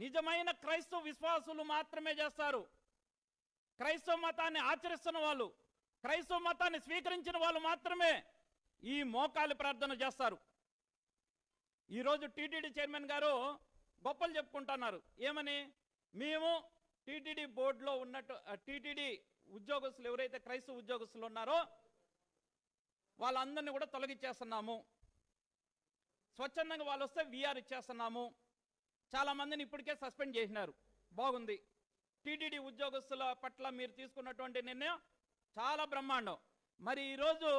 నిజమైన క్రైస్తవ విశ్వాసులు మాత్రమే చేస్తారు. క్రైస్తవ మతాన్ని ఆచరిస్తున్న వాళ్ళు, క్రైస్తవ మతాన్ని స్వీకరించిన వాళ్ళు మాత్రమే ఈ మోకాలి ప్రార్థన చేస్తారు. ఈరోజు టీటీడీ చైర్మన్ గారు గొప్పలు చెప్పుకుంటున్నారు. ఏమని? మేము టీటీడీ బోర్డులో ఉన్నట్టు టీటీడీ ఉద్యోగస్తులు ఎవరైతే క్రైస్తవ ఉద్యోగస్తులు ఉన్నారో వాళ్ళందరినీ కూడా తొలగించేస్తున్నాము, స్వచ్ఛందంగా వాళ్ళు వస్తే వీఆర్ ఇచ్చేస్తున్నాము, చాలామందిని ఇప్పటికే సస్పెండ్ చేసినారు. బాగుంది. టీటీడీ ఉద్యోగస్తుల పట్ల మీరు తీసుకున్నటువంటి నిర్ణయం చాలా బ్రహ్మాండం. మరి ఈరోజు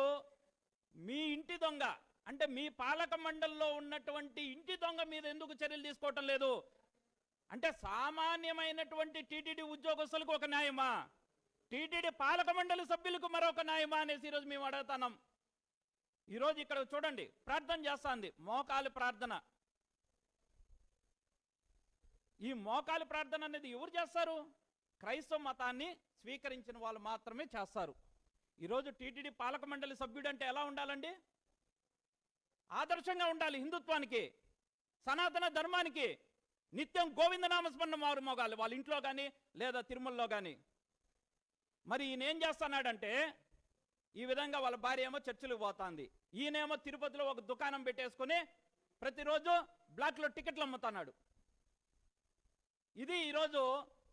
మీ ఇంటి దొంగ అంటే మీ పాలక మండలిలో ఉన్నటువంటి ఇంటి దొంగ మీద ఎందుకు చర్యలు తీసుకోవటం లేదు? అంటే సామాన్యమైనటువంటి టీటీడీ ఉద్యోగస్తులకు ఒక న్యాయమా, టీటీడీ పాలక మండలి సభ్యులకు మరొక న్యాయమా అనేసి ఈరోజు మేము అడుగుతున్నాం. ఈరోజు ఇక్కడ చూడండి, ప్రార్థన చేస్తుంది, మోకాలి ప్రార్థన. ఈ మోకాలి ప్రార్థన అనేది ఎవరు చేస్తారు? క్రైస్తవ మతాన్ని స్వీకరించిన వాళ్ళు మాత్రమే చేస్తారు. ఈరోజు టీటీడీ పాలక మండలి సభ్యుడు అంటే ఎలా ఉండాలండి? ఆదర్శంగా ఉండాలి. హిందుత్వానికి, సనాతన ధర్మానికి నిత్యం గోవిందనామస్మరణ మారు మోగాలి, వాళ్ళ ఇంట్లో కానీ లేదా తిరుమలలో కానీ. మరి ఈయన ఏం చేస్తున్నాడంటే ఈ విధంగా వాళ్ళ భార్య ఏమో చర్చిలకు పోతుంది, ఈయనేమో తిరుపతిలో ఒక దుకాణం పెట్టేసుకుని ప్రతిరోజు బ్లాక్లో టికెట్లు అమ్ముతున్నాడు. ఇది ఈరోజు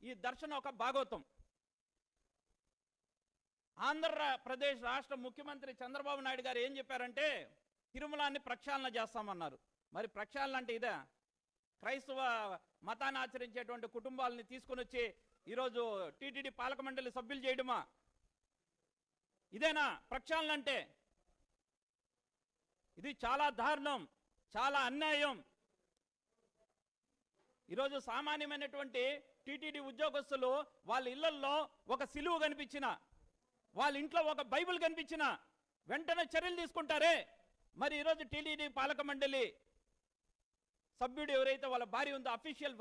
ఈ దర్శనం ఒక భాగవతం. ఆంధ్రప్రదేశ్ రాష్ట్ర ముఖ్యమంత్రి చంద్రబాబు నాయుడు గారు ఏం చెప్పారంటే తిరుమలాన్ని ప్రక్షాళన చేస్తామన్నారు. మరి ప్రక్షాళన అంటే ఇదే? క్రైస్తవ మతాన్ని ఆచరించేటువంటి కుటుంబాలని తీసుకుని వచ్చి ఈరోజు టీటీడీ పాలక మండలి సభ్యులు చేయడమా? ఇదేనా ప్రక్షాళన అంటే? ఇది చాలా దారుణం, చాలా అన్యాయం. ఈరోజు సామాన్యమైనటువంటి టీటీడీ ఉద్యోగస్తులు వాళ్ళ ఇళ్లల్లో ఒక సిలువ కనిపించిన, వాళ్ళ ఇంట్లో ఒక బైబిల్ కనిపించిన వెంటనే చర్యలు తీసుకుంటారే. మరి ఈరోజు టీటీడీ పాలక మండలి సభ్యుడు ఎవరైతే వాళ్ళ భార్య ఉందో అఫీషియల్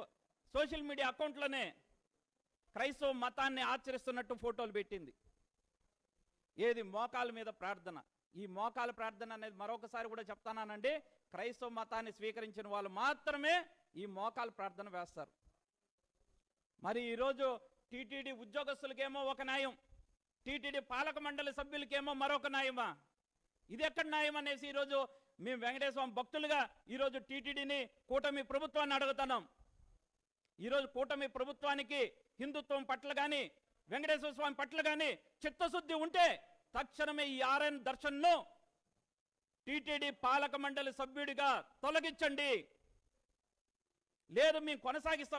సోషల్ మీడియా అకౌంట్లోనే క్రైస్తవ మతాన్ని ఆచరిస్తున్నట్టు ఫోటోలు పెట్టింది. ఏది? మోకాల మీద ప్రార్థన. ఈ మోకాల ప్రార్థన అనేది మరొకసారి కూడా చెప్తానండి, క్రైస్తవ మతాన్ని స్వీకరించిన వాళ్ళు మాత్రమే ఈ మోకాల ప్రార్థన వేస్తారు. మరి ఈరోజు టీటీడీ ఉద్యోగస్తులకేమో ఒక న్యాయం, టీటీడీ పాలక మండలి సభ్యులకేమో మరొక న్యాయమా? ఇది ఎక్కడ న్యాయం అనేసి ఈరోజు మేము వెంకటేశ్వర స్వామి భక్తులుగా ఈరోజు టీటీడీని, కూటమి ప్రభుత్వాన్ని అడుగుతున్నాం. ఈరోజు కూటమి ప్రభుత్వానికి హిందుత్వం పట్ల కానీ వెంకటేశ్వర స్వామి పట్ల కానీ చిత్తశుద్ధి ఉంటే తక్షణమే ఈ ఆర్ఎన్ దర్శన్ను టీటీడీ పాలక మండలి సభ్యుడిగా తొలగించండి. లేదు మేము కొనసాగిస్తాం